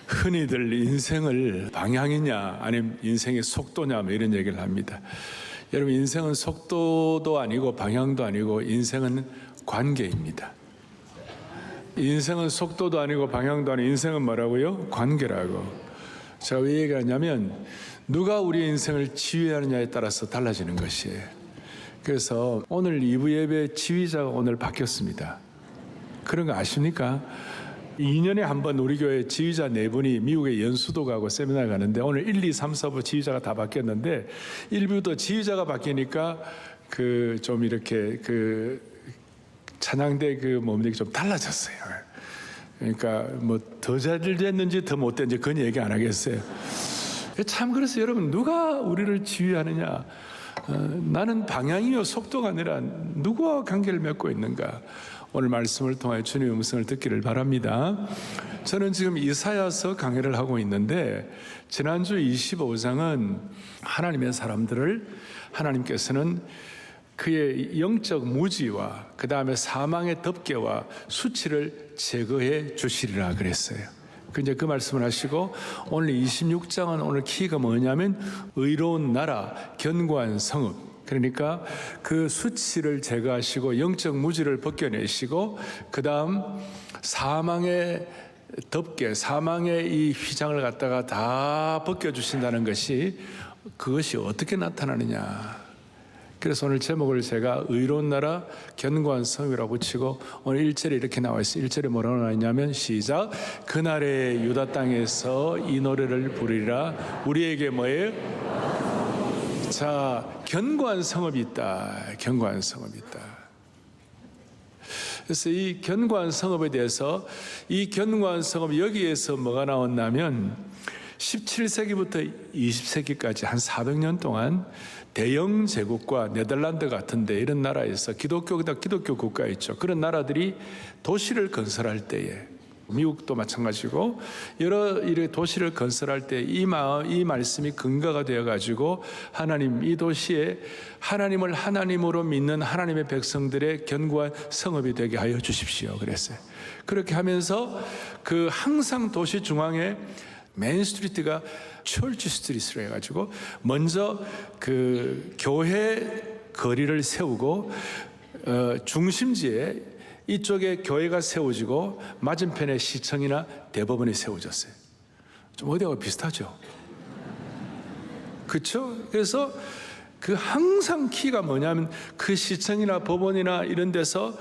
흔히들 인생을 방향이냐 아니면 인생의 속도냐 뭐 이런 얘기를 합니다. 여러분, 인생은 속도도 아니고 방향도 아니고 인생은 관계입니다. 인생은 속도도 아니고 방향도 아니고 인생은 뭐라고요? 관계라고. 제가 왜 얘기하냐면 누가 우리 인생을 지휘하느냐에 따라서 달라지는 것이에요. 그래서 오늘 2부 예배 지휘자가 오늘 바뀌었습니다. 그런 거 아십니까? 2년에 한 번 우리 교회 지휘자 4분이 미국에 연수도 가고 세미나 가는데 오늘 1, 2, 3, 4부 지휘자가 다 바뀌었는데 1부도 지휘자가 바뀌니까 좀 이렇게 찬양대 몸이 좀 달라졌어요. 그러니까 뭐 더 잘 됐는지 더 못됐는지 그건 얘기 안 하겠어요. 참, 그래서 여러분, 누가 우리를 지휘하느냐? 나는 방향이요 속도가 아니라 누구와 관계를 맺고 있는가? 오늘 말씀을 통해 주님의 음성을 듣기를 바랍니다. 저는 지금 이사야서 강해를 하고 있는데 지난주 25장은 하나님의 사람들을 하나님께서는 그의 영적 무지와 그 다음에 사망의 덮개와 수치를 제거해 주시리라 그랬어요. 이제 그 말씀을 하시고 오늘 26장은 오늘 키가 뭐냐면 의로운 나라, 견고한 성읍. 그러니까 그 수치를 제거하시고 영적 무지를 벗겨내시고 그 다음 사망의 덮개, 사망의 이 휘장을 갖다가 다 벗겨주신다는 것이 그것이 어떻게 나타나느냐. 그래서 오늘 제목을 제가 의로운 나라 견고한 성이라고 붙이고 오늘 1절에 이렇게 나와 있어요. 1절에 뭐라고 나와 있냐면 시작. 그날에 유다 땅에서 이 노래를 부르리라. 우리에게 뭐예요? 자, 견고한 성읍이 있다. 견고한 성읍이 있다. 그래서 이 견고한 성읍에 대해서 이 견고한 성읍 여기에서 뭐가 나왔냐면 17세기부터 20세기까지 한 400년 동안 대영 제국과 네덜란드 같은데 이런 나라에서 기독교 국가 있죠. 그런 나라들이 도시를 건설할 때에 미국도 마찬가지고 여러 이런 도시를 건설할 때 이 말씀이 근거가 되어가지고 하나님 이 도시에 하나님을 하나님으로 믿는 하나님의 백성들의 견고한 성읍이 되게 하여 주십시오. 그랬어요. 그렇게 하면서 항상 도시 중앙에 메인 스트리트가 철치 스트리트로 해가지고 먼저 교회 거리를 세우고 중심지에 이쪽에 교회가 세워지고 맞은편에 시청이나 대법원이 세워졌어요. 좀 어디하고 비슷하죠? 그렇죠? 그래서 항상 키가 뭐냐면 시청이나 법원이나 이런 데서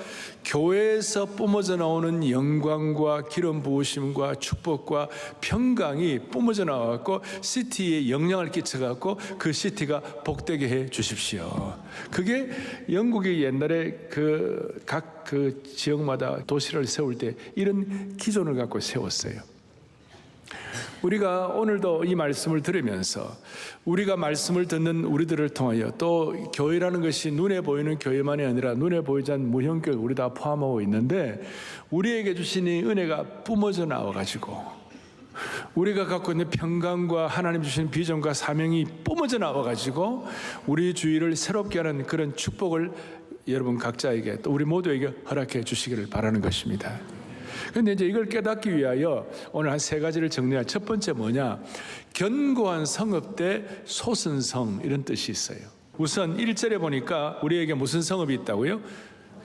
교회에서 뿜어져 나오는 영광과 기름 부으심과 축복과 평강이 뿜어져 나와갖고 시티에 영향을 끼쳐갖고 그 시티가 복되게 해 주십시오. 그게 영국이 옛날에 각 지역마다 도시를 세울 때 이런 기존을 갖고 세웠어요. 우리가 오늘도 이 말씀을 들으면서 우리가 말씀을 듣는 우리들을 통하여 또 교회라는 것이 눈에 보이는 교회만이 아니라 눈에 보이지 않는 무형교회 우리 다 포함하고 있는데 우리에게 주신 이 은혜가 뿜어져 나와가지고 우리가 갖고 있는 평강과 하나님 주신 비전과 사명이 뿜어져 나와가지고 우리 주위를 새롭게 하는 그런 축복을 여러분 각자에게 또 우리 모두에게 허락해 주시기를 바라는 것입니다. 그런데 이제 이걸 깨닫기 위하여 오늘 한 3가지를 정리할 첫 번째 뭐냐? 견고한 성읍 대 소선성 이런 뜻이 있어요. 우선 1절에 보니까 우리에게 무슨 성읍이 있다고요?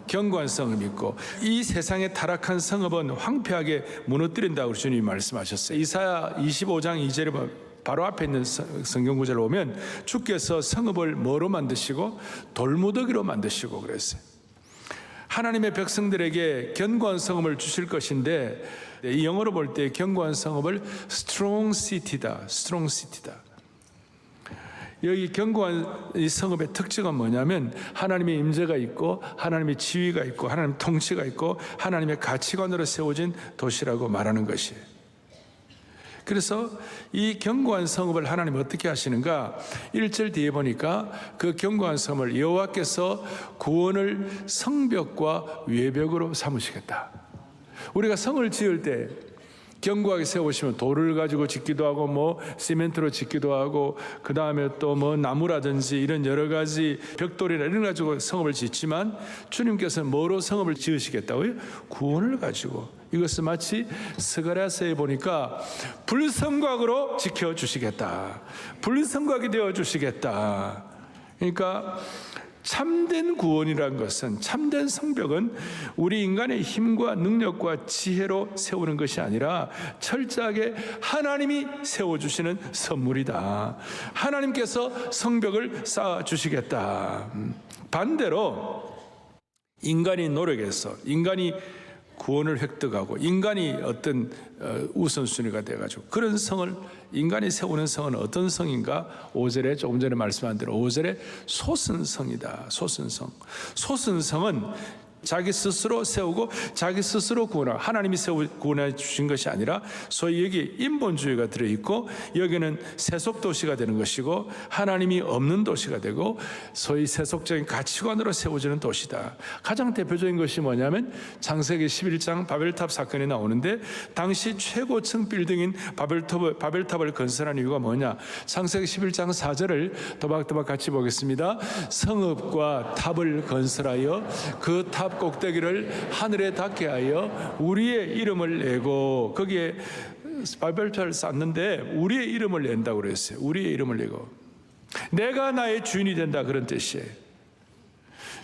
견고한 성읍이 있고 이 세상의 타락한 성읍은 황폐하게 무너뜨린다고 주님이 말씀하셨어요. 이사야 25장 2절에 바로 앞에 있는 성경 구절을 보면 주께서 성읍을 뭐로 만드시고 돌무더기로 만드시고 그랬어요. 하나님의 백성들에게 견고한 성읍을 주실 것인데 이 영어로 볼 때 견고한 성읍을 strong city다. strong city다. 여기 견고한 이 성읍의 특징은 뭐냐면 하나님의 임재가 있고 하나님의 지위가 있고 하나님의 통치가 있고 하나님의 가치관으로 세워진 도시라고 말하는 것이에요. 그래서 이 견고한 성읍을 하나님 어떻게 하시는가? 1절 뒤에 보니까 그 견고한 성읍을 여호와께서 구원을 성벽과 외벽으로 삼으시겠다. 우리가 성을 지을 때 견고하게 세우시면 돌을 가지고 짓기도 하고 뭐 시멘트로 짓기도 하고 그 다음에 또 뭐 나무라든지 이런 여러 가지 벽돌이나 이런 가지고 성읍을 짓지만 주님께서는 뭐로 성읍을 지으시겠다고요? 구원을 가지고. 이것은 마치 스가랴서에 보니까 불성곽으로 지켜주시겠다, 불성곽이 되어주시겠다. 그러니까 참된 구원이라는 것은, 참된 성벽은 우리 인간의 힘과 능력과 지혜로 세우는 것이 아니라 철저하게 하나님이 세워주시는 선물이다. 하나님께서 성벽을 쌓아주시겠다. 반대로 인간이 노력해서 인간이 구원을 획득하고 인간이 어떤 우선순위가 돼가지고 그런 성을, 인간이 세우는 성은 어떤 성인가? 5절에 조금 전에 말씀한 대로 5절에 소선성이다. 소선성. 소선성은 자기 스스로 세우고 자기 스스로 구원하고, 하나님이 구원해 주신 것이 아니라 소위 여기 인본주의가 들어있고 여기는 세속도시가 되는 것이고 하나님이 없는 도시가 되고 소위 세속적인 가치관으로 세워지는 도시다. 가장 대표적인 것이 뭐냐면 창세기 11장 바벨탑 사건이 나오는데 당시 최고층 빌딩인 바벨탑을 건설한 이유가 뭐냐? 창세기 11장 4절을 또박또박 같이 보겠습니다. 성읍과 탑을 건설하여 그 탑 꼭대기를 하늘에 닿게 하여 우리의 이름을 내고, 거기에 바벨탑을 쌓는데 우리의 이름을 낸다고 그랬어요. 우리의 이름을 내고 내가 나의 주인이 된다, 그런 뜻이에요.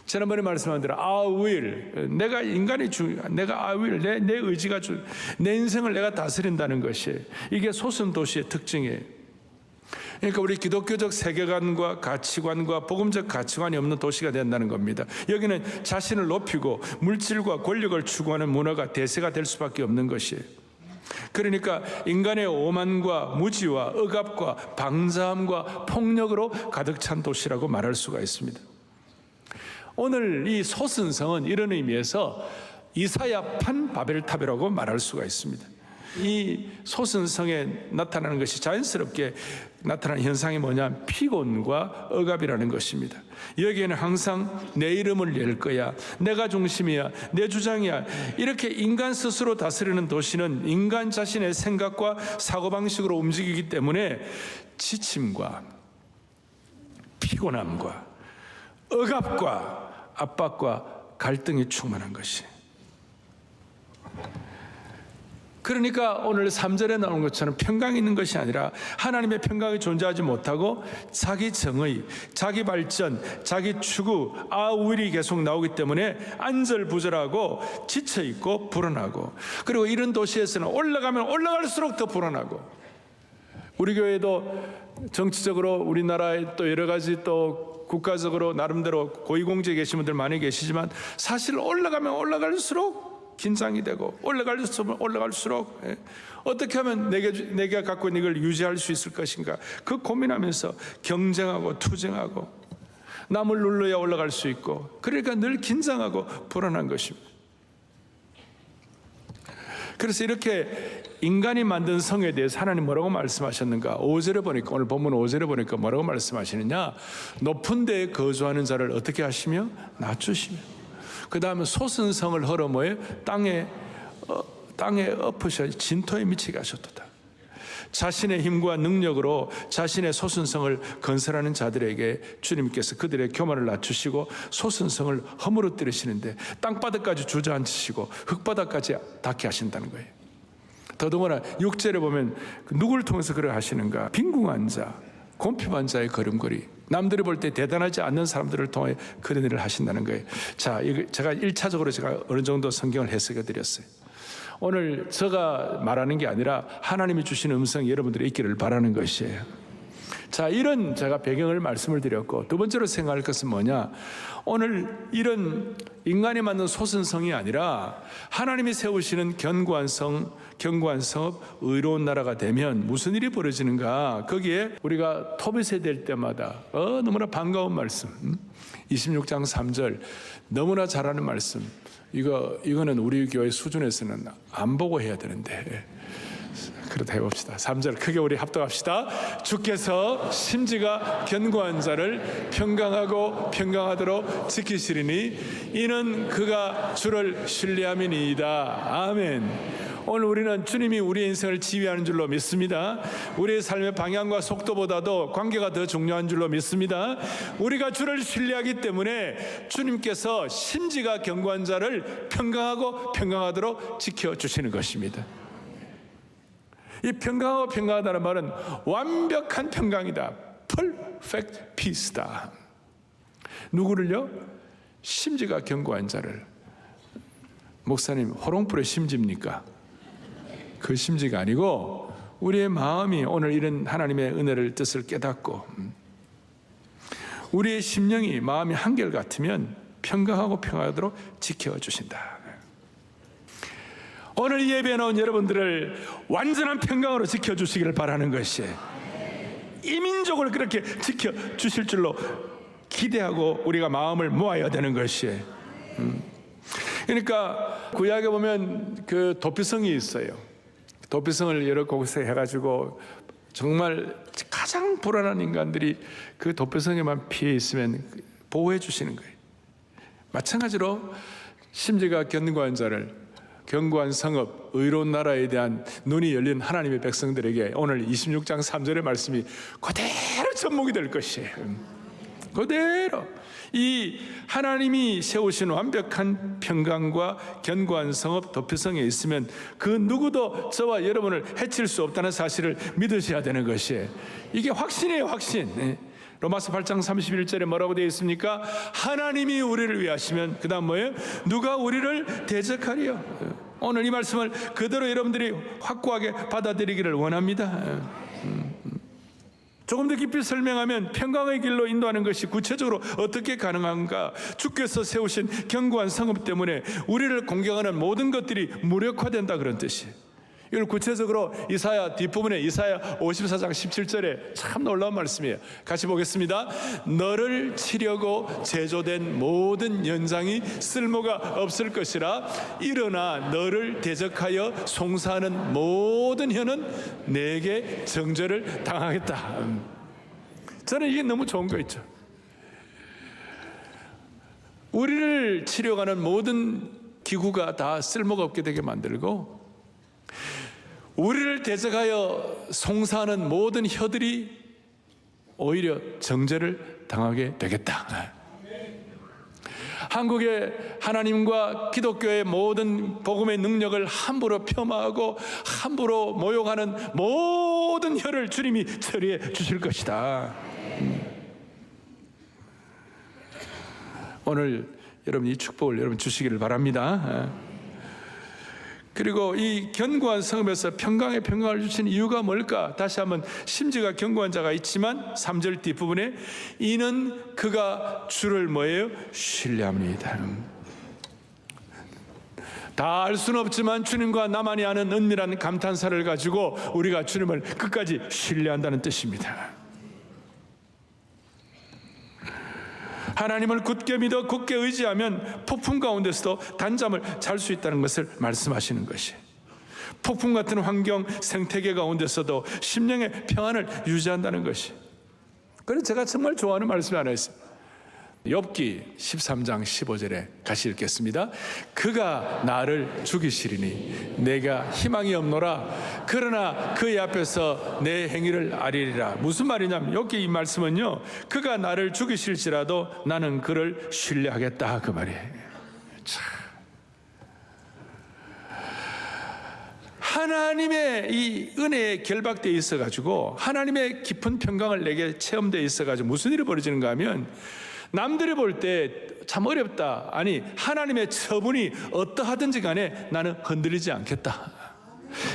지난번에 말씀한 대로 I will, 내가 인간의 주, 내가 I will, 내 의지가 내 인생을 내가 다스린다는 것이, 이게 소선도시의 특징이에요. 그러니까 우리 기독교적 세계관과 가치관과 복음적 가치관이 없는 도시가 된다는 겁니다. 여기는 자신을 높이고 물질과 권력을 추구하는 문화가 대세가 될 수밖에 없는 것이에요. 그러니까 인간의 오만과 무지와 억압과 방자함과 폭력으로 가득 찬 도시라고 말할 수가 있습니다. 오늘 이 소선성은 이런 의미에서 이사야판 바벨탑이라고 말할 수가 있습니다. 이 소선성에 나타나는 것이, 자연스럽게 나타나는 현상이 뭐냐? 피곤과 억압이라는 것입니다. 여기에는 항상 내 이름을 낼 거야, 내가 중심이야, 내 주장이야, 이렇게 인간 스스로 다스리는 도시는 인간 자신의 생각과 사고방식으로 움직이기 때문에 지침과 피곤함과 억압과 압박과 갈등이 충만한 것이. 그러니까 오늘 3절에 나오는 것처럼 평강이 있는 것이 아니라 하나님의 평강이 존재하지 못하고 자기 정의, 자기 발전, 자기 추구, 아우일이 계속 나오기 때문에 안절부절하고 지쳐있고 불안하고, 그리고 이런 도시에서는 올라가면 올라갈수록 더 불안하고, 우리 교회도 정치적으로 우리나라에 또 여러 가지 또 국가적으로 나름대로 고위공직에 계신 분들 많이 계시지만 사실 올라가면 올라갈수록 긴장이 되고 올라갈수록 어떻게 하면 내가 갖고 있는 이걸 유지할 수 있을 것인가, 그 고민하면서 경쟁하고 투쟁하고 남을 눌러야 올라갈 수 있고, 그러니까 늘 긴장하고 불안한 것입니다. 그래서 이렇게 인간이 만든 성에 대해서 하나님 뭐라고 말씀하셨는가? 5절에 보니까, 오늘 본문 5절에 보니까 뭐라고 말씀하시느냐? 높은 데에 거주하는 자를 어떻게 하시며? 낮추시며, 그 다음에 소선성을 헐어 뭐예요? 땅에 엎으셔 진토에 미치게 하셨도다. 자신의 힘과 능력으로 자신의 소선성을 건설하는 자들에게 주님께서 그들의 교만을 낮추시고 소선성을 허물어뜨리시는데 땅바닥까지 주저앉히시고 흙바닥까지 닿게 하신다는 거예요. 더더구나 6절에 보면 누구를 통해서 그렇게 하시는가? 빈궁한 자, 곰핍한 자의 걸음걸이, 남들이 볼 때 대단하지 않는 사람들을 통해 그런 일을 하신다는 거예요. 자, 제가 1차적으로 제가 어느 정도 성경을 해석해 드렸어요. 오늘 제가 말하는 게 아니라 하나님이 주신 음성이 여러분들이 있기를 바라는 것이에요. 자, 이런 제가 배경을 말씀을 드렸고, 두 번째로 생각할 것은 뭐냐? 오늘 이런 인간이 만든 소선성이 아니라 하나님이 세우시는 견고한 성읍, 의로운 나라가 되면 무슨 일이 벌어지는가? 거기에 우리가 토빗에 될 때마다 너무나 반가운 말씀, 26장 3절 너무나 잘하는 말씀. 이거는 우리 교회 수준에서는 안 보고 해야 되는데, 그렇다 해봅시다. 3절 크게 우리 합독합시다. 주께서 심지가 견고한 자를 평강하도록 지키시리니 이는 그가 주를 신뢰함이니이다. 아멘. 오늘 우리는 주님이 우리의 인생을 지휘하는 줄로 믿습니다. 우리의 삶의 방향과 속도보다도 관계가 더 중요한 줄로 믿습니다. 우리가 주를 신뢰하기 때문에 주님께서 심지가 견고한 자를 평강하고 평강하도록 지켜주시는 것입니다. 이 평강하고 평강하다는 말은 완벽한 평강이다. Perfect peace다. 누구를요? 심지가 견고한 자를. 목사님, 호롱불의 심지입니까? 그 심지가 아니고 우리의 마음이 오늘 이런 하나님의 은혜를 뜻을 깨닫고 우리의 심령이 마음이 한결같으면 평강하고 평화하도록 지켜주신다. 오늘 이 예배에 나온 여러분들을 완전한 평강으로 지켜주시기를 바라는 것이 이 민족을 그렇게 지켜주실 줄로 기대하고 우리가 마음을 모아야 되는 것이. 그러니까 구약에 보면 그 도피성이 있어요. 도피성을 여러 곳에 해가지고 정말 가장 불안한 인간들이 그 도피성에만 피해 있으면 보호해 주시는 거예요. 마찬가지로 심지가 견고한 자를, 견고한 성읍, 의로운 나라에 대한 눈이 열린 하나님의 백성들에게 오늘 26장 3절의 말씀이 그대로 접목이 될 것이에요. 그대로 이 하나님이 세우신 완벽한 평강과 견고한 성읍 도피성에 있으면 그 누구도 저와 여러분을 해칠 수 없다는 사실을 믿으셔야 되는 것이에요. 이게 확신이에요, 확신. 로마서 8장 31절에 뭐라고 되어 있습니까? 하나님이 우리를 위하시면 그 다음 뭐예요? 누가 우리를 대적하리요? 오늘 이 말씀을 그대로 여러분들이 확고하게 받아들이기를 원합니다. 조금 더 깊이 설명하면 평강의 길로 인도하는 것이 구체적으로 어떻게 가능한가? 주께서 세우신 견고한 성읍 때문에 우리를 공격하는 모든 것들이 무력화된다, 그런 뜻이에요. 이걸 구체적으로 이사야 뒷부분에 이사야 54장 17절에 참 놀라운 말씀이에요. 같이 보겠습니다. 너를 치려고 제조된 모든 연장이 쓸모가 없을 것이라. 일어나 너를 대적하여 송사하는 모든 혀는 내게 정죄를 당하겠다. 저는 이게 너무 좋은 거 있죠. 우리를 치려가는 모든 기구가 다 쓸모가 없게 되게 만들고 우리를 대적하여 송사하는 모든 혀들이 오히려 정죄를 당하게 되겠다. 한국의 하나님과 기독교의 모든 복음의 능력을 함부로 폄하하고 함부로 모욕하는 모든 혀를 주님이 처리해 주실 것이다. 오늘 여러분 이 축복을 여러분 주시기를 바랍니다. 그리고 이 견고한 성읍에서 평강의 평강을 주신 이유가 뭘까? 다시 한번 심지가 견고한 자가 있지만 3절 뒷부분에 이는 그가 주를 뭐예요? 신뢰합니다. 다 알 수는 없지만 주님과 나만이 아는 은밀한 감탄사를 가지고 우리가 주님을 끝까지 신뢰한다는 뜻입니다. 하나님을 굳게 믿어 굳게 의지하면 폭풍 가운데서도 단잠을 잘 수 있다는 것을 말씀하시는 것이, 폭풍 같은 환경 생태계 가운데서도 심령의 평안을 유지한다는 것이. 그래서 제가 정말 좋아하는 말씀이 하나 있습니다. 욥기 13장 15절에 같이 읽겠습니다. 그가 나를 죽이시리니 내가 희망이 없노라. 그러나 그의 앞에서 내 행위를 아리리라. 무슨 말이냐면 욥기 이 말씀은요, 그가 나를 죽이실지라도 나는 그를 신뢰하겠다, 그 말이에요. 참. 하나님의 이 은혜에 결박되어 있어가지고 하나님의 깊은 평강을 내게 체험되어 있어가지고 무슨 일이 벌어지는가 하면 남들이 볼 때 참 어렵다. 아니, 하나님의 처분이 어떠하든지 간에 나는 흔들리지 않겠다.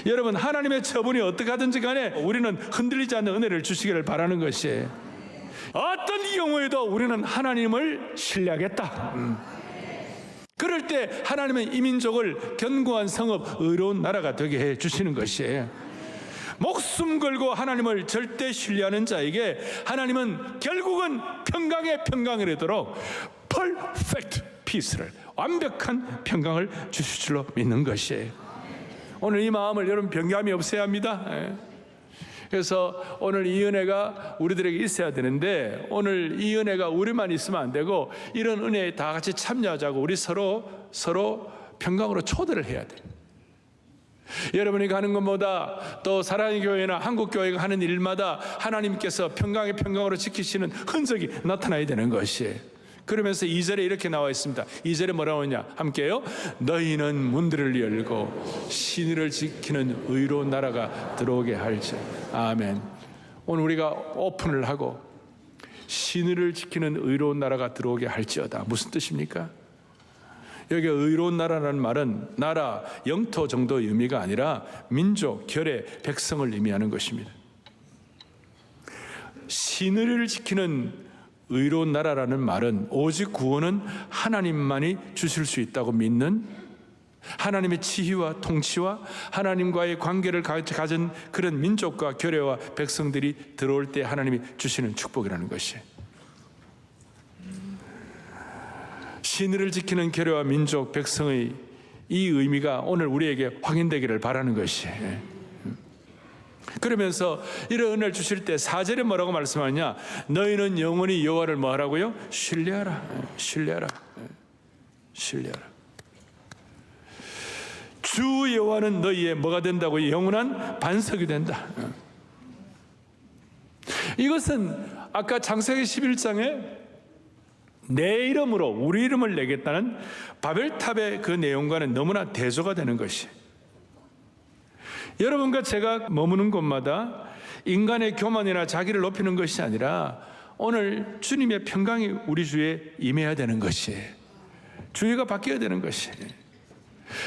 여러분, 하나님의 처분이 어떠하든지 간에 우리는 흔들리지 않는 은혜를 주시기를 바라는 것이에요. 어떤 경우에도 우리는 하나님을 신뢰하겠다. 그럴 때 하나님은 이 민족을 견고한 성읍, 의로운 나라가 되게 해 주시는 것이에요. 목숨 걸고 하나님을 절대 신뢰하는 자에게 하나님은 결국은 평강의 평강을 이루도록 perfect peace를, 완벽한 평강을 주실 줄로 믿는 것이에요. 오늘 이 마음을 여러분 변감이 없어야 합니다. 그래서 오늘 이 은혜가 우리들에게 있어야 되는데 오늘 이 은혜가 우리만 있으면 안 되고 이런 은혜에 다 같이 참여하자고 우리 서로 평강으로 초대를 해야 돼요. 여러분이 가는 것보다 또 사랑의 교회나 한국교회가 하는 일마다 하나님께서 평강의 평강으로 지키시는 흔적이 나타나야 되는 것이에요. 그러면서 2절에 이렇게 나와 있습니다. 2절에 뭐라고 하냐? 함께요. 너희는 문들을 열고 신의를 지키는 의로운 나라가 들어오게 할지. 아멘. 오늘 우리가 오픈을 하고 신의를 지키는 의로운 나라가 들어오게 할지어다. 무슨 뜻입니까? 여기 의로운 나라라는 말은 나라, 영토 정도의 의미가 아니라 민족, 결의, 백성을 의미하는 것입니다. 신의를 지키는 의로운 나라라는 말은 오직 구원은 하나님만이 주실 수 있다고 믿는, 하나님의 지휘와 통치와 하나님과의 관계를 가진 그런 민족과 교회와 백성들이 들어올 때 하나님이 주시는 축복이라는 것이에요. 신의를 지키는 교회와 민족, 백성의 이 의미가 오늘 우리에게 확인되기를 바라는 것이에요. 그러면서 이런 은혜를 주실 때 4절에 뭐라고 말씀하냐? 너희는 영원히 여호와를 뭐하라고요? 신뢰하라. 신뢰하라. 신뢰하라. 주 여호와는 너희의 뭐가 된다고요? 영원한 반석이 된다. 이것은 아까 창세기 11장에 내 이름으로 우리 이름을 내겠다는 바벨탑의 그 내용과는 너무나 대조가 되는 것이에요. 여러분과 제가 머무는 곳마다 인간의 교만이나 자기를 높이는 것이 아니라 오늘 주님의 평강이 우리 주에 임해야 되는 것이에요. 주의가 바뀌어야 되는 것이에요.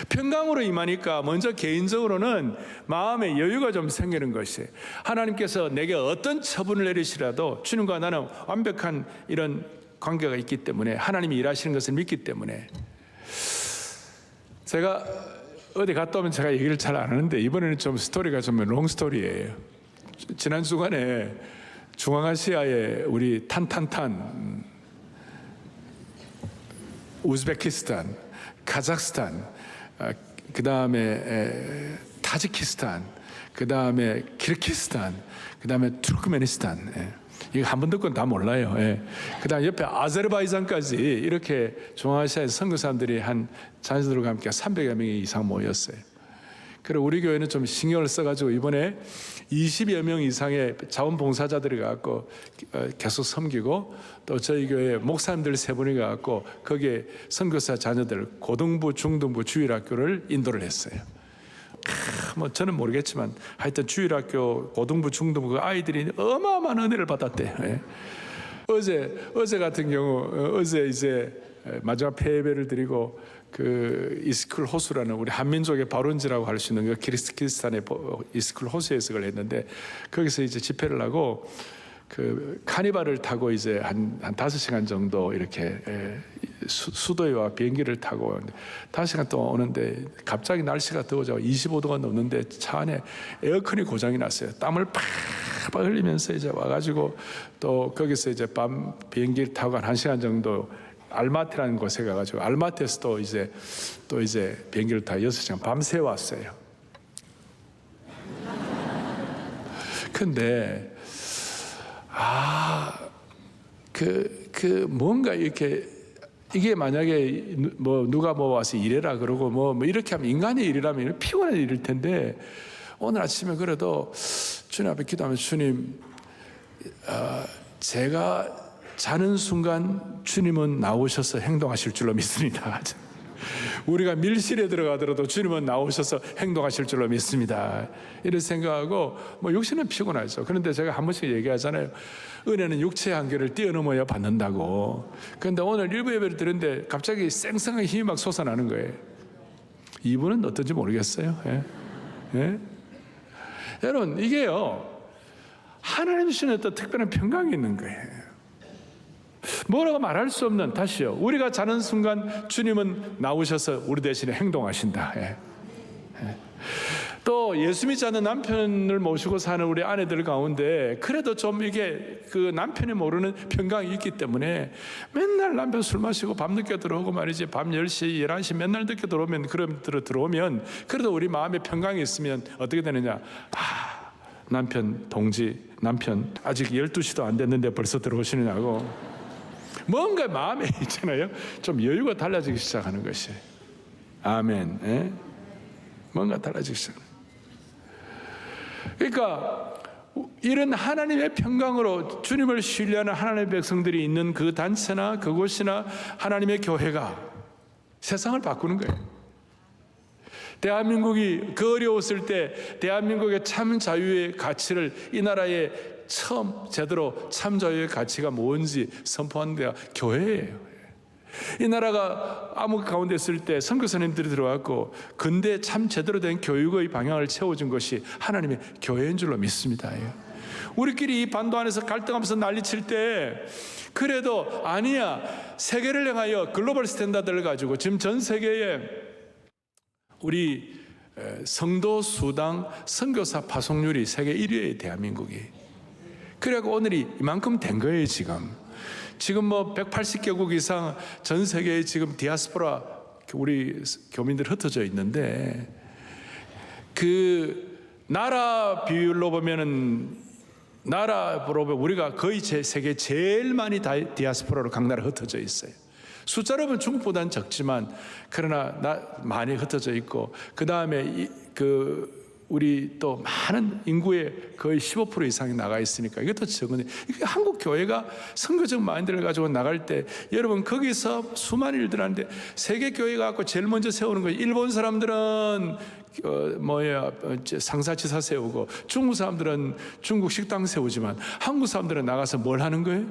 평강으로 임하니까 먼저 개인적으로는 마음의 여유가 좀 생기는 것이에요. 하나님께서 내게 어떤 처분을 내리시라도 주님과 나는 완벽한 이런 관계가 있기 때문에 하나님이 일하시는 것을 믿기 때문에 제가 어디 갔다 오면 제가 얘기를 잘 안 하는데 이번에는 좀 스토리가 좀 롱스토리예요. 지난 주간에 중앙아시아의 우리 탄탄탄, 우즈베키스탄, 카자흐스탄, 그 다음에 타지키스탄, 그 다음에 키르기스탄, 그 다음에 투르크메니스탄, 이거 한 번 듣고는 다 몰라요. 그 다음 옆에 아제르바이잔까지 이렇게 중앙아시아의 선교사람들이 한 자녀들과 함께 300여 명 이상 모였어요. 그리고 우리 교회는 좀 신경을 써가지고 이번에 20여 명 이상의 자원봉사자들이 가갖고 계속 섬기고 또 저희 교회 목사님들 3분이 가갖고 거기에 선교사 자녀들 고등부, 중등부, 주일학교를 인도를 했어요. 뭐 저는 모르겠지만 하여튼 주일학교 고등부, 중등부 그 아이들이 어마어마한 은혜를 받았대요. 어제 같은 경우 어제 이제 마지막 패배를 드리고 그 이스쿨 호수라는 우리 한민족의 발원지라고 할 수 있는 그 키르기스탄의 이스쿨 호수에서 그걸 했는데 거기서 이제 집회를 하고 그 카니발을 타고 이제 한 5시간 정도 이렇게 수도에 와 비행기를 타고 5시간 동안 오는데 갑자기 날씨가 더워져 25도가 넘는데 차 안에 에어컨이 고장이 났어요. 땀을 팍팍 흘리면서 이제 와가지고 또 거기서 이제 밤 비행기를 타고 한 1시간 정도 알마티라는 곳에 가가지고 알마티에서 또 이제 비행기를 타고 6시간 밤새 왔어요. 근데 뭔가 이렇게 이게 만약에 뭐 누가 뭐 와서 일해라 그러고 뭐 이렇게 하면 인간의 일이라면 피곤한 일일 텐데 오늘 아침에 그래도 주님 앞에 기도하면 주님, 제가 자는 순간 주님은 나오셔서 행동하실 줄로 믿습니다. 우리가 밀실에 들어가더라도 주님은 나오셔서 행동하실 줄로 믿습니다. 이런 생각하고 뭐 육신은 피곤하죠. 그런데 제가 한 번씩 얘기하잖아요. 은혜는 육체의 한계를 뛰어넘어야 받는다고. 그런데 오늘 일부 예배를 드렸는데 갑자기 쌩쌩한 힘이 막 솟아나는 거예요. 이분은 어떤지 모르겠어요. 예? 여러분 이게요 하나님 주시는 어떤 특별한 평강이 있는 거예요. 뭐라고 말할 수 없는, 다시요, 우리가 자는 순간 주님은 나오셔서 우리 대신에 행동하신다. 또 예수 믿지 않는 남편을 모시고 사는 우리 아내들 가운데 그래도 좀 이게 그 남편이 모르는 평강이 있기 때문에 맨날 남편 술 마시고 밤늦게 들어오고 말이지, 밤 10시 11시 맨날 늦게 들어오면, 그럼 들어오면 그래도 우리 마음에 평강이 있으면 어떻게 되느냐, 남편 아직 12시도 안 됐는데 벌써 들어오시느냐고 뭔가 마음에 있잖아요. 좀 여유가 달라지기 시작하는 것이. 아멘. 뭔가 달라지기 시작. 그러니까 이런 하나님의 평강으로 주님을 신뢰하는 하나님의 백성들이 있는 그 단체나 그곳이나 하나님의 교회가 세상을 바꾸는 거예요. 대한민국이 그 어려웠을 때 대한민국의 참 자유의 가치를 이 나라에 처음 제대로 참 자유의 가치가 뭔지 선포한 데가 교회예요. 이 나라가 암흑 가운데 있을 때 선교사님들이 들어왔고 근대 참 제대로 된 교육의 방향을 채워준 것이 하나님의 교회인 줄로 믿습니다. 우리끼리 이 반도 안에서 갈등하면서 난리칠 때 그래도 아니야, 세계를 향하여 글로벌 스탠다드를 가지고 지금 전 세계에 우리 성도 수당 선교사 파송률이 세계 1위예요, 대한민국이. 그래갖고 오늘이 이만큼 된 거예요. 지금 뭐 180개국 이상 전 세계에 지금 디아스포라 우리 교민들 흩어져 있는데 그 나라 비율로 보면은 우리가 거의 세계 제일 많이 디아스포라로 각 나라 흩어져 있어요. 숫자로 보면 중국보다는 적지만 그러나 많이 흩어져 있고 그 다음에 우리 또 많은 인구의 거의 15% 이상이 나가 있으니까 이것도 적은데 한국 교회가 선교적 마인드를 가지고 나갈 때 여러분 거기서 수많은 일들 하는데 세계 교회가 갖고 제일 먼저 세우는 거예요. 일본 사람들은 상사치사 세우고 중국 사람들은 중국 식당 세우지만 한국 사람들은 나가서 뭘 하는 거예요?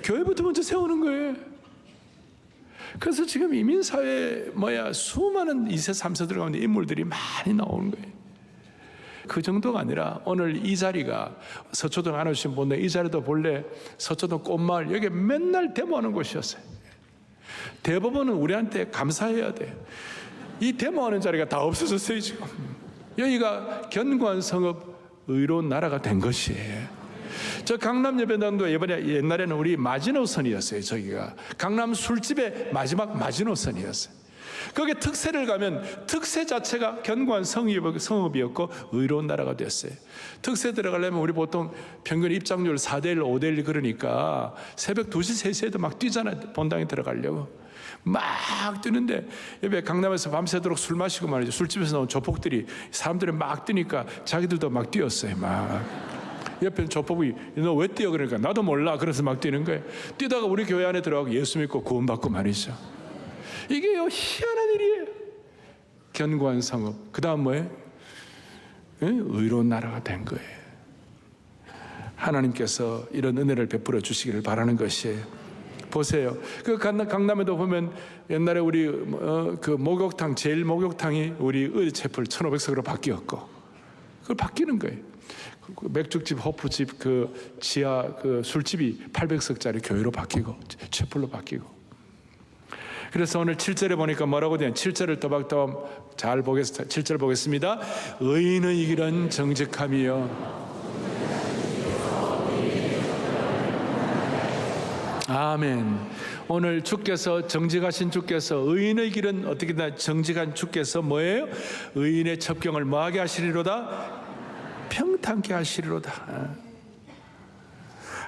교회부터 먼저 세우는 거예요. 그래서 지금 이민사회에 수많은 2세, 3세들 가운데 인물들이 많이 나오는 거예요. 그 정도가 아니라 오늘 이 자리가 서초동 안 오신 분들 이 자리도 본래 서초동 꽃마을 여기 맨날 데모하는 곳이었어요. 대법원은 우리한테 감사해야 돼요. 이 데모하는 자리가 다 없어졌어요. 지금 여기가 견고한 성읍 의로운 나라가 된 것이에요. 저 강남 예배당도 옛날에는 우리 마지노선이었어요. 저기가 강남 술집의 마지막 마지노선이었어요. 거기에 특세를 가면 특세 자체가 견고한 성읍이었고 의로운 나라가 됐어요. 특세 들어가려면 우리 보통 평균 입장률 4대1, 5대1 그러니까 새벽 2시, 3시에도 막 뛰잖아요. 본당에 들어가려고. 막 뛰는데 옆에 강남에서 밤새도록 술 마시고 말이죠. 술집에서 나온 조폭들이 사람들이 막 뛰니까 자기들도 막 뛰었어요. 막. 옆에 조폭이 너 왜 뛰어? 그러니까 나도 몰라. 그래서 막 뛰는 거예요. 뛰다가 우리 교회 안에 들어가고 예수 믿고 구원받고 말이죠. 이게요 희한한 일이에요. 견고한 성읍. 그 다음 뭐예요? 의로운 나라가 된 거예요. 하나님께서 이런 은혜를 베풀어 주시기를 바라는 것이에요. 보세요. 그 강남에도 보면 옛날에 우리 그 목욕탕 제일 목욕탕이 우리 의체풀 1500석으로 바뀌었고 그걸 바뀌는 거예요. 맥주집, 호프집, 그 지하 그 술집이 800석짜리 교회로 바뀌고 채플로 바뀌고. 그래서 오늘 7절에 보니까 뭐라고 되냐? 7절을 또박또박 잘 보겠습니다. 7절 보겠습니다. 의인의 길은 정직함이요. 아멘. 오늘 주께서 정직하신 주께서 의인의 길은 어떻게 되나 정직한 주께서 뭐예요? 의인의 첩경을 뭐하게 하시리로다? 평탄케 하시리로다.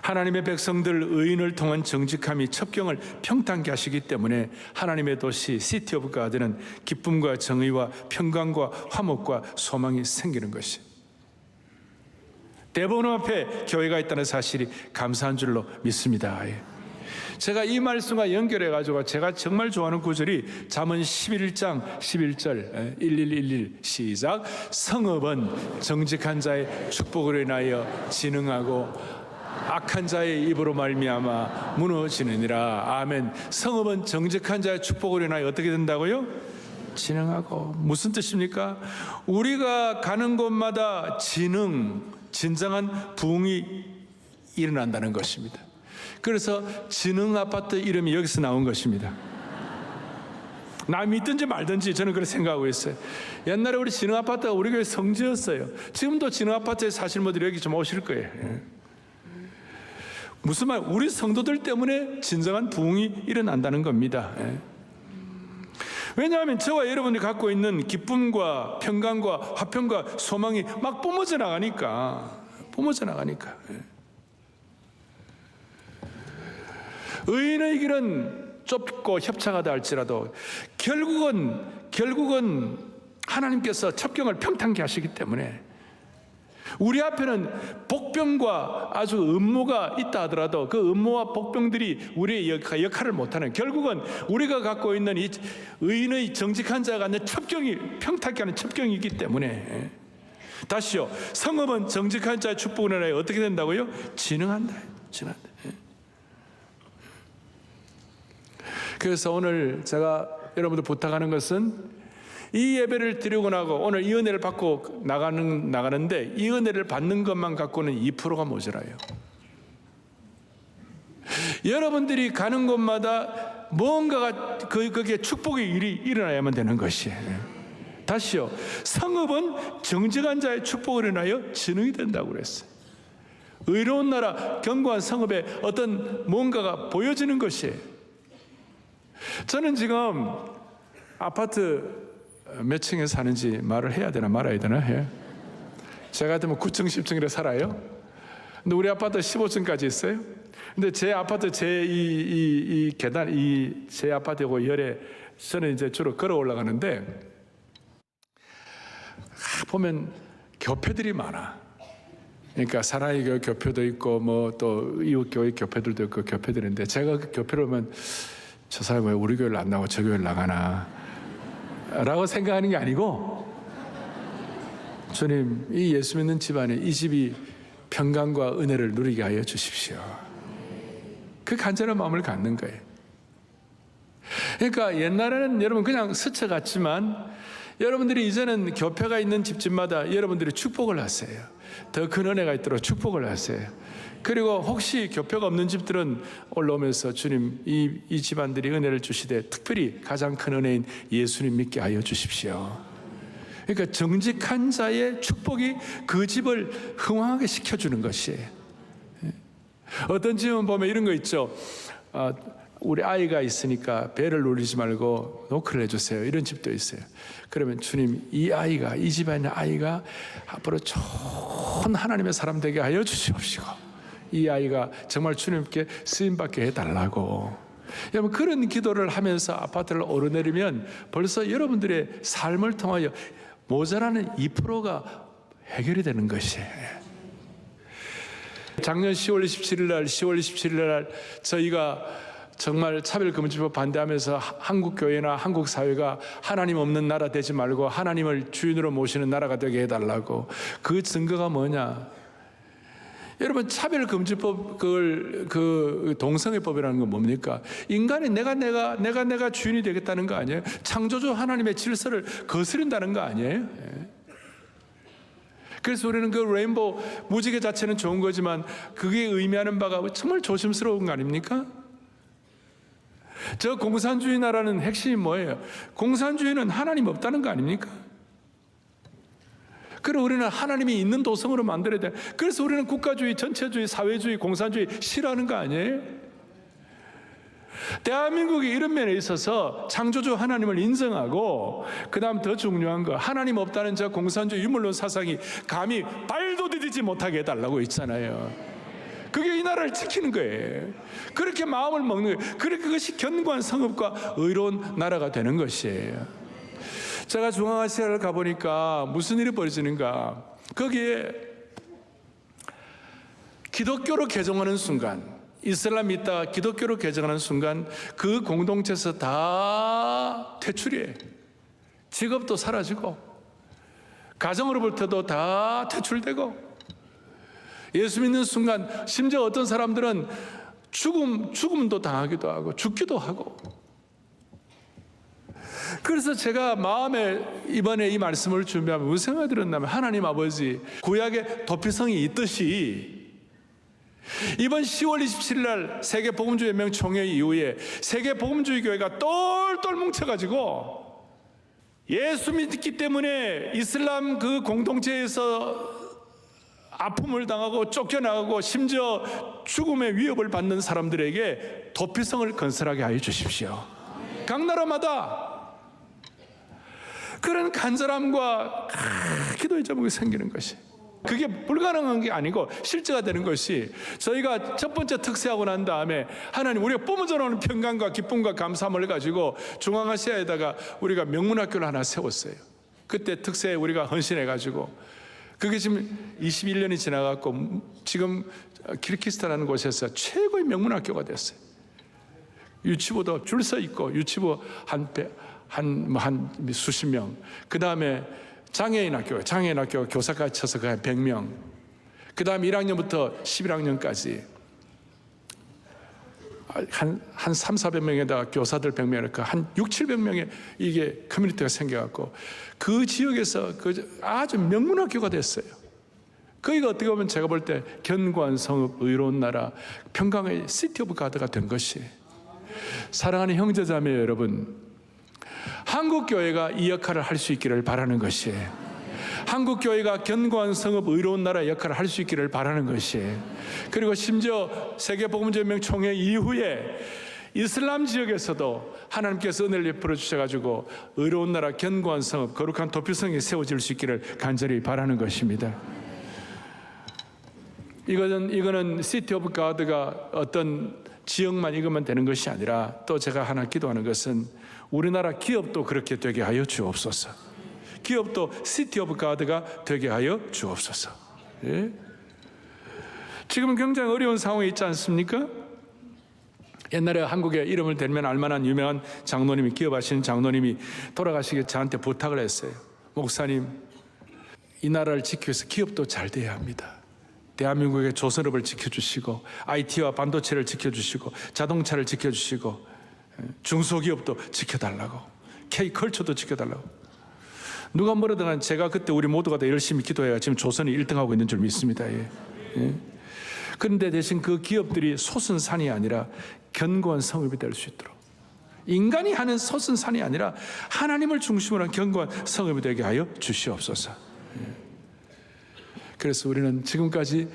하나님의 백성들 의인을 통한 정직함이 첩경을 평탄케 하시기 때문에 하나님의 도시 시티 오브 가드는 기쁨과 정의와 평강과 화목과 소망이 생기는 것이 대부분 앞에 교회가 있다는 사실이 감사한 줄로 믿습니다. 제가 이 말씀과 연결해 가지고 제가 정말 좋아하는 구절이 잠언 11장 11절 1111 시작. 성읍은 정직한 자의 축복으로 인하여 진흥하고 악한 자의 입으로 말미암아 무너지느니라. 아멘. 성읍은 정직한 자의 축복으로 인하여 어떻게 된다고요? 진흥하고. 무슨 뜻입니까? 우리가 가는 곳마다 진정한 부흥이 일어난다는 것입니다. 그래서 진흥 아파트 이름이 여기서 나온 것입니다. 나 믿든지 말든지 저는 그렇게 생각하고 있어요. 옛날에 우리 진흥 아파트가 우리 교회 성지였어요. 지금도 진흥 아파트에 사시는 분들이 여기 좀 오실 거예요. 무슨 말? 우리 성도들 때문에 진정한 부흥이 일어난다는 겁니다. 왜냐하면 저와 여러분이 갖고 있는 기쁨과 평강과 화평과 소망이 막 뿜어져 나가니까. 의인의 길은 좁고 협착하다 할지라도 결국은 하나님께서 첩경을 평탄케 하시기 때문에 우리 앞에는 복병과 아주 음모가 있다 하더라도 그 음모와 복병들이 우리의 역할을 못하는, 결국은 우리가 갖고 있는 이 의인의 정직한 자가 갖는 첩경이 평탄케 하는 첩경이기 때문에, 다시요, 성읍은 정직한 자의 축복을 인하여 어떻게 된다고요? 진흥한다. 그래서 오늘 제가 여러분들 부탁하는 것은, 이 예배를 드리고 나고 오늘 이 은혜를 받고 나가는데 이 은혜를 받는 것만 갖고는 2%가 모자라요. 여러분들이 가는 곳마다 뭔가가 거기에 축복의 일이 일어나야만 되는 것이에요. 다시요, 성읍은 정직한 자의 축복을 인하여 진흥이 된다고 그랬어요. 의로운 나라, 견고한 성읍에 어떤 뭔가가 보여지는 것이에요. 저는 지금 아파트 몇 층에 사는지 말을 해야 되나 말아야 되나 해요. 제가 같으면 9층, 10층이라 살아요. 근데 우리 아파트 15층까지 있어요. 근데 제 아파트 이 계단, 제 아파트고 열에 저는 이제 주로 걸어 올라가는데 보면 교회들이 많아. 그러니까 사랑의 교회 교회도 있고 뭐 또 이웃교회 교회들도 있고 교회들인데, 제가 그 교회를 오면 저 사람이 왜 우리 교회를 안 나가고 저 교회를 나가나 라고 생각하는 게 아니고, 주님, 이 예수 믿는 집안에 이 집이 평강과 은혜를 누리게 하여 주십시오. 그 간절한 마음을 갖는 거예요. 그러니까 옛날에는 여러분 그냥 스쳐갔지만, 여러분들이 이제는 교회가 있는 집집마다 여러분들이 축복을 하세요. 더 큰 은혜가 있도록 축복을 하세요. 그리고 혹시 교회가 없는 집들은 올라오면서 주님, 이 집안들이 은혜를 주시되 특별히 가장 큰 은혜인 예수님 믿게 하여 주십시오. 그러니까 정직한 자의 축복이 그 집을 흥왕하게 시켜주는 것이에요. 어떤 집은 보면 이런 거 있죠. 우리 아이가 있으니까 배를 놀리지 말고 노크를 해주세요. 이런 집도 있어요. 그러면 주님, 이 집안에 있는 아이가 앞으로 좋은 하나님의 사람 되게 하여 주시옵시고, 이 아이가 정말 주님께 쓰임받게 해달라고. 여러분, 그런 기도를 하면서 아파트를 오르내리면 벌써 여러분들의 삶을 통하여 모자라는 2%가 해결이 되는 것이에요. 작년 10월 27일 날 저희가 정말 차별금지법 반대하면서 한국교회나 한국사회가 하나님 없는 나라 되지 말고 하나님을 주인으로 모시는 나라가 되게 해달라고. 그 증거가 뭐냐? 여러분, 차별금지법, 그 동성애법이라는 건 뭡니까? 인간이 내가 주인이 되겠다는 거 아니에요? 창조주 하나님의 질서를 거스른다는 거 아니에요? 그래서 우리는 그 레인보우 무지개 자체는 좋은 거지만 그게 의미하는 바가 정말 조심스러운 거 아닙니까? 저 공산주의 나라는 핵심이 뭐예요? 공산주의는 하나님 없다는 거 아닙니까? 그리고 우리는 하나님이 있는 도성으로 만들어야 돼. 그래서 우리는 국가주의, 전체주의, 사회주의, 공산주의 싫어하는 거 아니에요? 대한민국이 이런 면에 있어서 창조주 하나님을 인정하고, 그 다음 더 중요한 거, 하나님 없다는 저 공산주의 유물론 사상이 감히 발도 디디지 못하게 해달라고 있잖아요. 그게 이 나라를 지키는 거예요. 그렇게 마음을 먹는 거예요. 그것이 견고한 성읍과 의로운 나라가 되는 것이에요. 제가 중앙아시아를 가보니까 무슨 일이 벌어지는가. 거기에 기독교로 개종하는 순간, 이슬람 믿다가 기독교로 개종하는 순간 그 공동체에서 다 퇴출이에요. 직업도 사라지고 가정으로부터도 다 퇴출되고, 예수 믿는 순간 심지어 어떤 사람들은 죽음도 당하기도 하고 죽기도 하고. 그래서 제가 마음에 이번에 이 말씀을 준비하면 무슨 생각이 들었냐면, 하나님 아버지, 구약의 도피성이 있듯이 이번 10월 27일 날 세계복음주의연맹 총회 이후에 세계복음주의 교회가 똘똘 뭉쳐가지고 예수 믿기 때문에 이슬람 그 공동체에서 아픔을 당하고 쫓겨나가고 심지어 죽음의 위협을 받는 사람들에게 도피성을 건설하게 하여 주십시오. 각 나라마다 그런 간절함과 기도의 제목이 생기는 것이, 그게 불가능한 게 아니고 실제가 되는 것이, 저희가 첫 번째 특세하고 난 다음에 하나님, 우리가 뿜어져 나오는 평강과 기쁨과 감사함을 가지고 중앙아시아에다가 우리가 명문학교를 하나 세웠어요. 그때 특세에 우리가 헌신해가지고 그게 지금 21년이 지나갔고 지금 키르기스탄이라는 곳에서 최고의 명문학교가 됐어요. 유치부도 줄 서 있고 유치부 한 수십 명. 그 다음에 장애인 학교가 교사까지 쳐서 한 100명. 그 다음에 1학년부터 11학년까지 한 300~400명에다가 교사들 100명, 한 600~700명의 이게 커뮤니티가 생겨갖고 그 지역에서 아주 명문학교가 됐어요. 거기가 어떻게 보면 제가 볼 때 견고한 성읍, 의로운 나라, 평강의 시티 오브 가드가 된 것이. 사랑하는 형제자매 여러분, 한국교회가 이 역할을 할 수 있기를 바라는 것이에요. 한국교회가 견고한 성읍, 의로운 나라의 역할을 할 수 있기를 바라는 것이에요. 그리고 심지어 세계복음전명 총회 이후에 이슬람 지역에서도 하나님께서 은혜를 베풀어 주셔가지고 의로운 나라, 견고한 성읍, 거룩한 도피성이 세워질 수 있기를 간절히 바라는 것입니다. 이거는 시티 오브 가드가 어떤 지역만 이것만 되는 것이 아니라 또 제가 하나 기도하는 것은 우리나라 기업도 그렇게 되게 하여 주옵소서. 기업도 시티 오브 가드가 되게 하여 주옵소서. 예? 지금은 굉장히 어려운 상황에 있지 않습니까? 옛날에 한국에 이름을 대면 알만한 유명한 장로님이, 기업하시는 장로님이 돌아가시기 저한테 부탁을 했어요. 목사님, 이 나라를 지키기 위해서 기업도 잘 돼야 합니다. 대한민국의 조선업을 지켜주시고 IT와 반도체를 지켜주시고 자동차를 지켜주시고 중소기업도 지켜달라고, K컬처도 지켜달라고. 누가 뭐라든 간 제가 그때 우리 모두가 더 열심히 기도해야 지금 조선이 1등하고 있는 줄 믿습니다. 예. 그런데 대신 그 기업들이 솟은산이 아니라 견고한 성읍이 될 수 있도록, 인간이 하는 솟은산이 아니라 하나님을 중심으로 한 견고한 성읍이 되게 하여 주시옵소서. 그래서 우리는 지금까지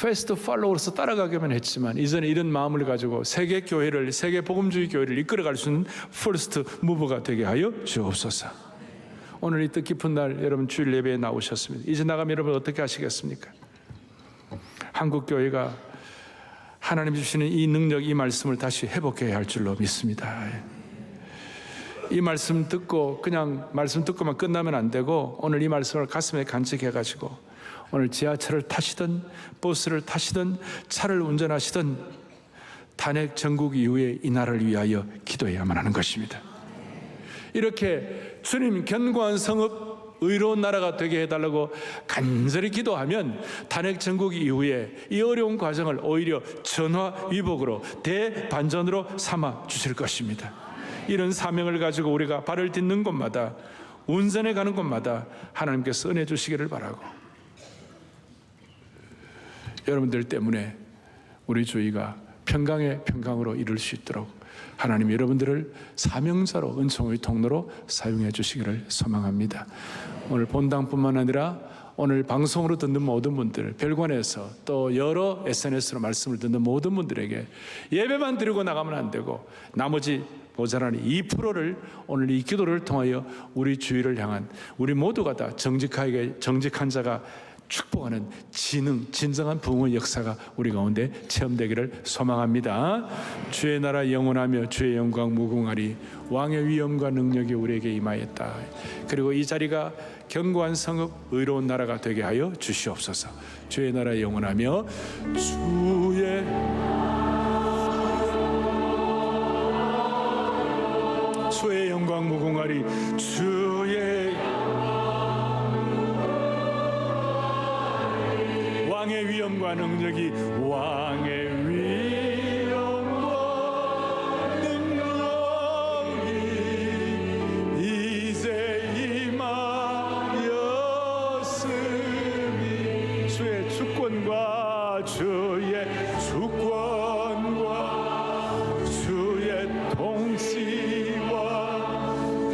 패스트 팔로워로서 따라가기만 했지만 이제는 이런 마음을 가지고 세계 교회를, 세계 복음주의 교회를 이끌어갈 수 있는 퍼스트 무버가 되게 하여 주옵소서. 오늘 이 뜻깊은 날 여러분 주일 예배에 나오셨습니다. 이제 나가면 여러분 어떻게 하시겠습니까? 한국 교회가 하나님 주시는 이 능력, 이 말씀을 다시 회복해야 할 줄로 믿습니다. 이 말씀 듣고 그냥 말씀 듣고만 끝나면 안 되고 오늘 이 말씀을 가슴에 간직해가지고 오늘 지하철을 타시든 버스를 타시든 차를 운전하시든 탄핵 전국 이후에 이 나라를 위하여 기도해야만 하는 것입니다. 이렇게 주님 견고한 성읍, 의로운 나라가 되게 해달라고 간절히 기도하면 탄핵 전국 이후에 이 어려운 과정을 오히려 전화위복으로 대반전으로 삼아 주실 것입니다. 이런 사명을 가지고 우리가 발을 딛는 곳마다, 운전해 가는 곳마다 하나님께서 은혜 주시기를 바라고, 여러분들 때문에 우리 주의가 평강의 평강으로 이룰 수 있도록 하나님 여러분들을 사명자로, 은총의 통로로 사용해 주시기를 소망합니다. 오늘 본당뿐만 아니라 오늘 방송으로 듣는 모든 분들, 별관에서 또 여러 SNS로 말씀을 듣는 모든 분들에게 예배만 드리고 나가면 안 되고 나머지 모자라는 2%를 오늘 이 기도를 통하여 우리 주위를 향한, 우리 모두가 다 정직한 자가 축복하는 진정한 부흥의 역사가 우리 가운데 체험되기를 소망합니다. 주의 나라 영원하며 주의 영광 무궁하리. 왕의 위엄과 능력이 우리에게 임하였다. 그리고 이 자리가 견고한 성읍, 의로운 나라가 되게 하여 주시옵소서. 주의 나라 영원하며 주의 영광 무궁하리. 주의 왕의 위엄과 능력이, 왕의 위엄과 능력이 이제 임하였으니 주의 주권과 주의 통치와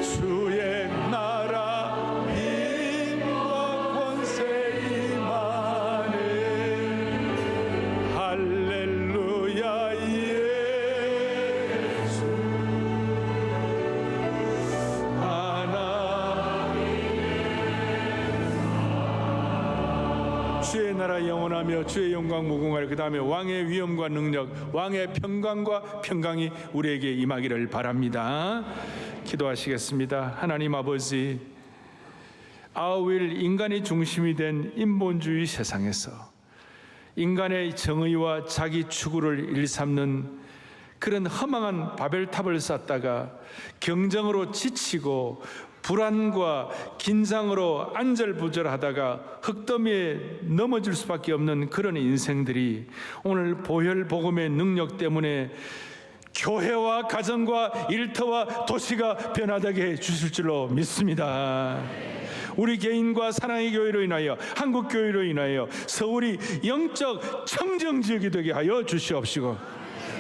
주의 나라 힘과 권세 임하네. 할렐루야 예수 하나님. 주의 나라 영원하며 주의 영광 무궁하리. 그 다음에 왕의 위엄과 능력, 왕의 평강과 평강이 우리에게 임하기를 바랍니다. 기도하시겠습니다. 하나님 아버지, 아우일 인간이 중심이 된 인본주의 세상에서 인간의 정의와 자기 추구를 일삼는 그런 허망한 바벨탑을 쌓다가 경쟁으로 지치고 불안과 긴장으로 안절부절하다가 흙더미에 넘어질 수밖에 없는 그런 인생들이 오늘 보혈 복음의 능력 때문에 교회와 가정과 일터와 도시가 변화되게 해 주실 줄로 믿습니다. 우리 개인과 사랑의 교회로 인하여, 한국 교회로 인하여 서울이 영적 청정지역이 되게 하여 주시옵시고,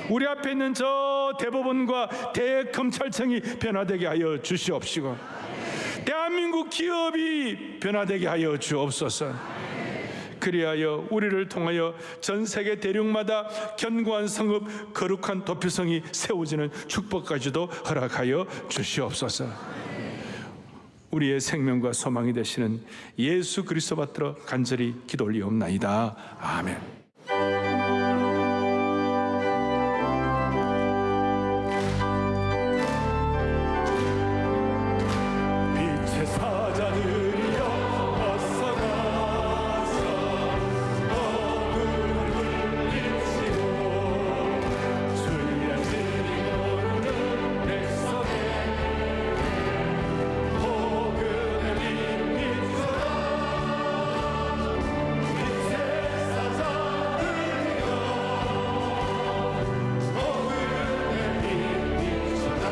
우리 앞에 있는 저 대법원과 대검찰청이 변화되게 하여 주시옵시고, 대한민국 기업이 변화되게 하여 주옵소서. 그리하여 우리를 통하여 전 세계 대륙마다 견고한 성읍, 거룩한 도표성이 세워지는 축복까지도 허락하여 주시옵소서. 우리의 생명과 소망이 되시는 예수 그리스도 받들어 간절히 기도 올리옵나이다. 아멘. 빛의 사자들이여 어서 가서 복음을 울리시고 주의 진리 모르는 백성에 복음의 빛 비춰라. 빛의 사자들이여 복음의 빛 비춰라.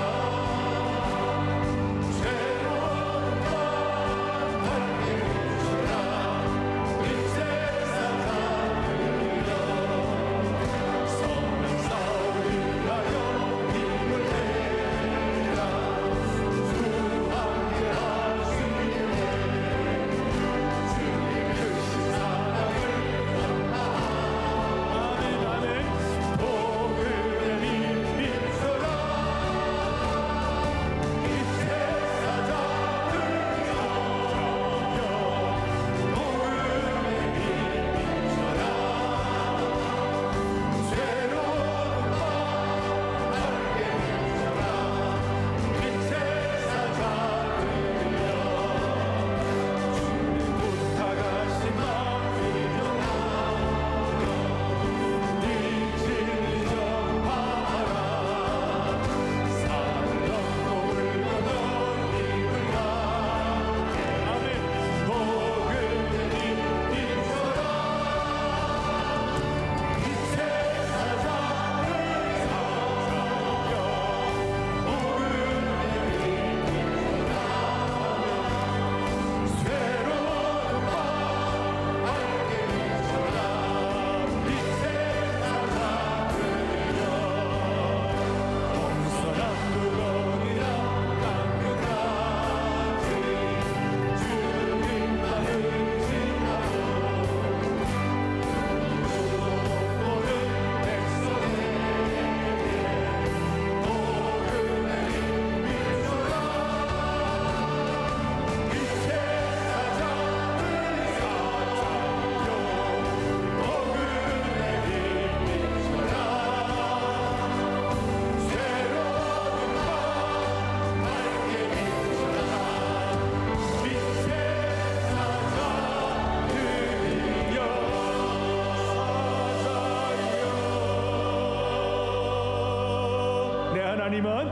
하나님은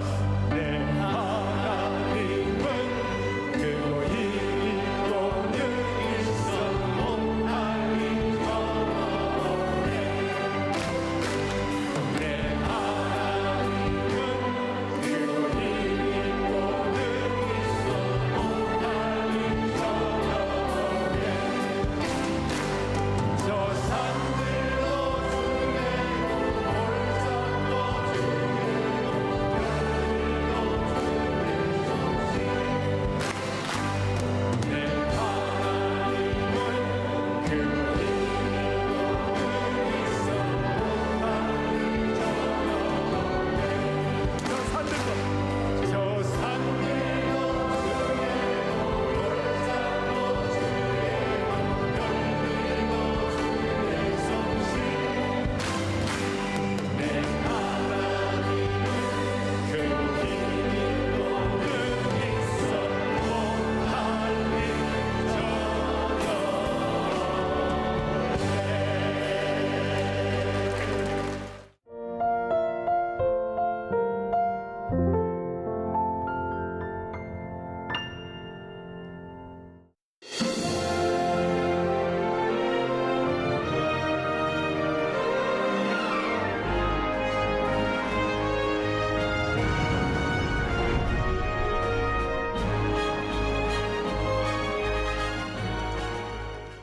내 하나님은 크고 힘있고 능있어 못하니 저버려. 내 하나님은 크고 힘있고 능있어 못하니 저버려. 저 산들로 주내고 돌산도 주내고 내 하나님은 그